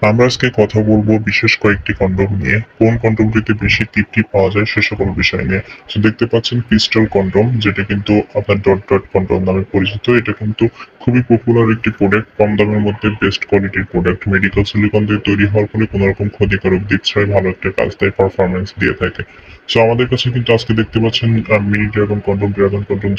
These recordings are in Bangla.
আমরা আজকে কথা বলবো বিশেষ কয়েকটি কন্ডোম নিয়ে। কোন কন্ডোমটিতে বেশি তৃপ্তি পাওয়া যায় সে সকল বিষয় নিয়ে। তো দেখতে পাচ্ছেন ক্রিস্টাল কন্ডোম, যেটা কিন্তু আপনার ডট ডট কন্ডোম নামে পরিচিত। এটা কিন্তু খুবই পপুলার একটি প্রোডাক্ট, কম দামের মধ্যে বেস্ট কোয়ালিটির প্রোডাক্ট। মেডিকেল সিলিকন দিয়ে তৈরি হওয়ার ফলে কোনো রকম ক্ষতিকারক দিক ছাড়াই ভালো একটা কাজ দেয়, পারফরমেন্স দিয়ে থাকে। সো আমাদের কাছে কিন্তু আজকে দেখতে পাচ্ছেন mini dragon condom,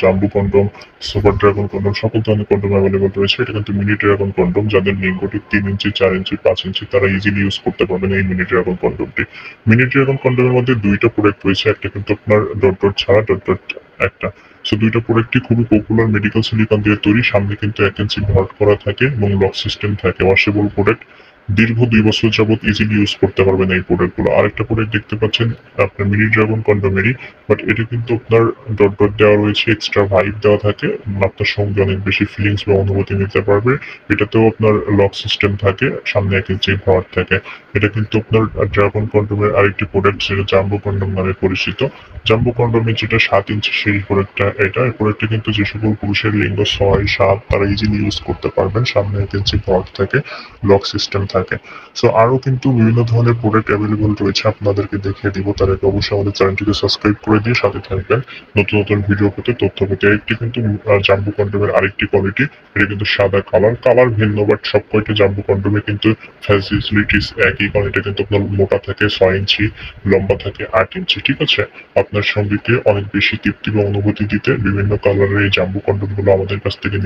jumbo condom, super dragon condom, সকল ধরনের কন্ডোম অ্যাভেলেবল রয়েছে। এটা কিন্তু মিনি ড্রাগন কন্ডোম, যাদের লিঙ্গটি 3 ইঞ্চি, 4 ইঞ্চি, 5 ইঞ্চি, তারা ইজিলি ইউজ করতে পারবেন এই মিনি ড্রাগন কন্ডোমটি। মিনি ড্রাগন কন্ডোমের মধ্যে দুইটা প্রোডাক্ট রয়েছে, একটা কিন্তু আপনার ডট ডট ছাড়া, ডট ডট একটা। সো দুইটা প্রোডাক্টই খুবই পপুলার, মেডিকেল সিলিকন দিয়ে তৈরি। সামনে কিন্তু 1 ইঞ্চি ভল্ট করা থাকে এবং লক সিস্টেম থাকে, ওয়াশেবল প্রোডাক্ট। দীর্ঘ 2 বছর যাবত ইজিলি ইউজ করতে পারবেন এই প্রোডাক্টগুলো। আরেকটা প্রোডাক্ট দেখতে পাচ্ছেন আপনার মিনি ড্রাগন কন্ডোমেরই, বাট এটা কিন্তু আপনার ডট ডট দেওয়া রয়েছে, এক্সট্রা ভাইব দেওয়া থাকে, আপনার সঙ্গে অনেক বেশি ফিলিংস বা অনুভূতি নিতে পারবে। এটাতেও আপনার লক সিস্টেম থাকে, সামনে 1 ইঞ্চি ভর থাকে। এটা কিন্তু আপনার ড্রাগন কন্ডোমের আরেকটি প্রোডাক্ট, যেটা জাম্বো কন্ডোম নামে পরিচিত। জাম্বো কন্ডোমের যেটা 7 ইঞ্চি সেই প্রোডাক্টটা, এই প্রোডাক্টটা কিন্তু যে সকল পুরুষের লিঙ্গ 6, 7 তারা ইজিলি ইউজ করতে পারবেন। সামনে 1 ইঞ্চি ভর থাকে, লক সিস্টেম থাকে। সো আরো কিন্তু বিভিন্ন ধরনের প্রোডাক্ট অ্যাভেলেবল রয়েছে, আপনাদেরকে দেখিয়ে দিব। তার আগে অবশ্যই আমাদের চ্যানেলটিকে সাবস্ক্রাইব করে দিয়ে সাথে থাকবেন নতুন নতুন ভিডিও পেতে, তথ্য পেতে। একটি কিন্তু জাম্বু কন্ডোমের আরেকটি কোয়ালিটি, এটা কিন্তু সাদা কালার ভিন্ন, বাট সব কয়টি জাম্বু কন্ডোমে কিন্তু ফ্যাসিলিটিস একই। কারণ এটা কিন্তু আপনার মোটা থাকে 6 ইঞ্চি, লম্বা থাকে 8 ইঞ্চি। ঠিক আছে, আপনার সঙ্গীকে অনেক বেশি তৃপ্তি বা অনুভূতি দিতে বিভিন্ন কালারের এই জাম্বু কন্ডোম গুলো আমাদের কাছ থেকে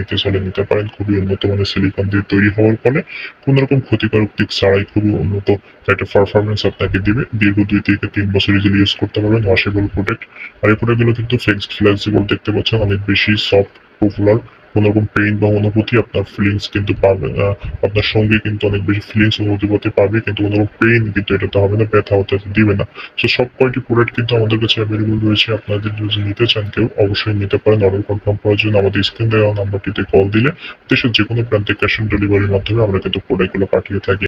নিতে পারেন। খুবই উন্নত মানের সিলিকন দিয়ে তৈরি হওয়ার ফলে কোন রকম ক্ষতিকারক দিক ছাড়াই খুবই উন্নত একটা পারফরমেন্স আপনাকে দিবে। দীর্ঘ 2 থেকে 3 বছর ইজিলি ইউজ করতে পারবেন, ওয়াশেবল প্রোডাক্ট। আর এই প্রোডাক্টগুলো কিন্তু ফ্লেক্সিবল, দেখতে পাচ্ছেন অনেক বেশি সফট, পপুলার। কোন রকম পেইন বা অনুভূতি আপনার ফিলিংস কিন্তু পাবে না, আপনার সঙ্গে কিন্তু অনেক বেশি ফিলিংস অনুভূতি হতে পারবে, কিন্তু কোনো রকম পেইন কিন্তু এটাতে হবে না, ব্যথা হতে দিবে না। তো সব কয়টি প্রোডাক্ট কিন্তু আমাদের কাছে অ্যাভেলেবল রয়েছে। আপনাদের যদি নিতে চান কেউ, অবশ্যই নিতে পারেন। অর্ডার কনফার্ম করার জন্য আমাদের স্ক্রিন দেওয়া নাম্বারটিতে কল দিলে দেশের যে কোনো প্রান্তে ক্যাশ অন ডেলিভারির মাধ্যমে আমরা কিন্তু প্রোডাক্টগুলো পাঠিয়ে থাকি।